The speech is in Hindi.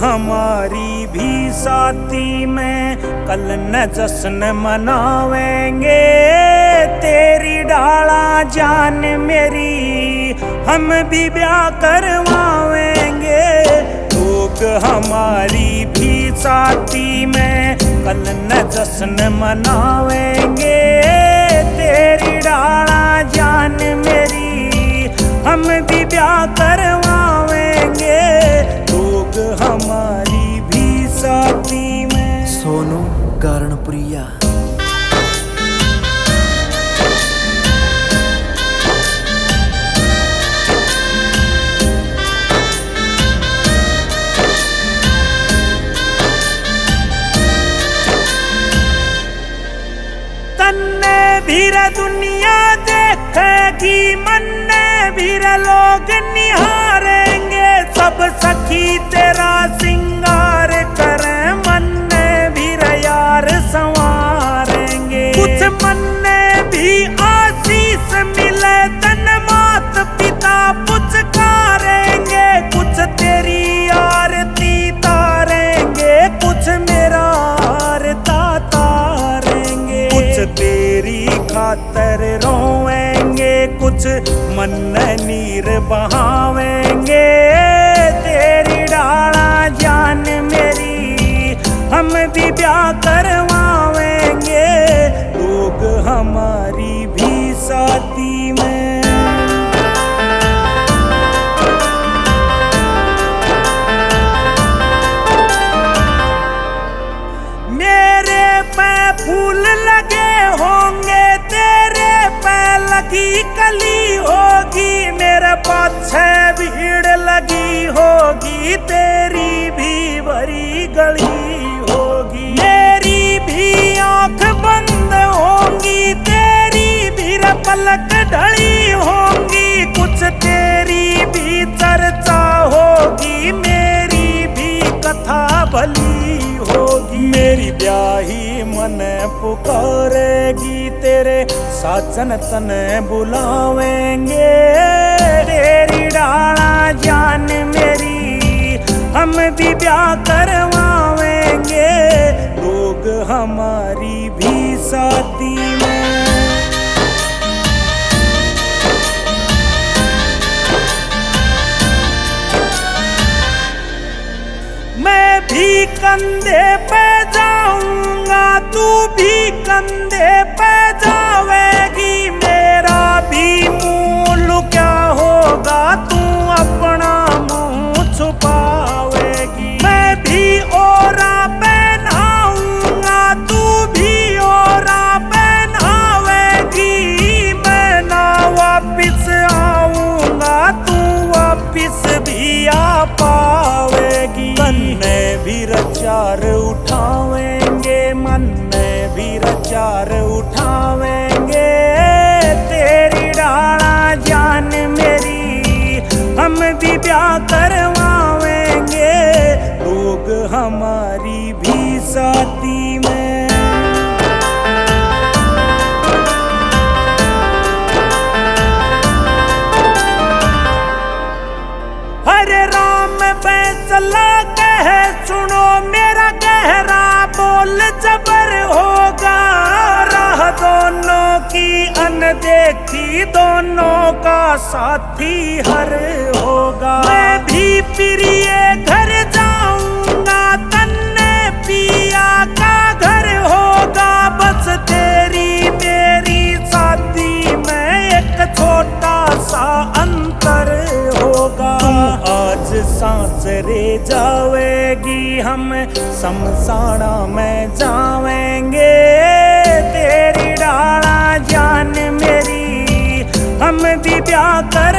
हमारी भी साथी में कल न जश्न मनावेंगे। तेरी डाला जान मेरी हम भी ब्याह करवाएंगे। लोग हमारी भी साथी में कल न जश्न मनावेंगे। तेरी डाला जान मेरी हम भी ब्याह करवाएंगे। लोग हमारी भी साथी में। सोनू गारणप्रिया। तन्ने भीर दुनिया देखेगी, मन्ने भीर लोग निहारेंगे। सब सखी तेरा सिंगार करें, मन्ने भीर यार संवारेंगे। कुछ मन्ने भी आशीष मिले, तन मात पिता पुचकारेंगे। कुछ तेरी आरती तारेंगे, कुछ मेरा आरता तारेंगे। कुछ तेरी खातर रोएंगे, कुछ मन नीर बहावेंगे। तेरी डाला जान मेरी हम भी ब्याह करवाएंगे। लोग हमारी भी साथी में। मेरे पे फूल लगे होंगे, तेरे पे लगी कली होगी। मेरे पाछे भीड़ लगी होगी, तेरी भी भरी गली होगी। मेरी भी आंख बंद होंगी, तेरी भी पलक ढली होंगी। कुछ तेरी भी चर्चा होगी, मेरी भी कथा भली होगी। मेरी ब्याही मन पुकारेगी, तेरे साजन तन बुलावेंगे। तेरी डाला जान मेरी हम भी ब्याह करवाएंगे। लोग हमारी भी साथी में। मैं भी कंधे पे जाऊंगा, तू भी कंधे पे जावेगी। मेरा भी मुंह क्या होगा, तू अपना मुंह छुपावेगी। मैं भी ओरा पहनाऊंगा, तू भी ओरा पहनावेगी। मैं ना वापिस आऊंगा, तू वापिस भी आ पावेगी। मन में भी रचार उठावेंगे, मन में भी रचार उठावेंगे। तेरी डाला जान मेरी हम भी ब्याह करवाएंगे। लोग हमारी भी साथी में। हरे राम फैसला कह सुनो, मेरा गहरा बोल जबर होगा। राह दोनों की अनदेखी, दोनों का साथी हर होगा। मैं भी प्रिय घर जाऊंगा, तन्ने पिया का घर होगा। बस तेरी मेरी साथी में एक छोटा सा अंतर होगा। आज सांस रे जावेगी, हम शमशाना में जावेंगे। तेरी डाला जान मेरी हम भी ब्याह कर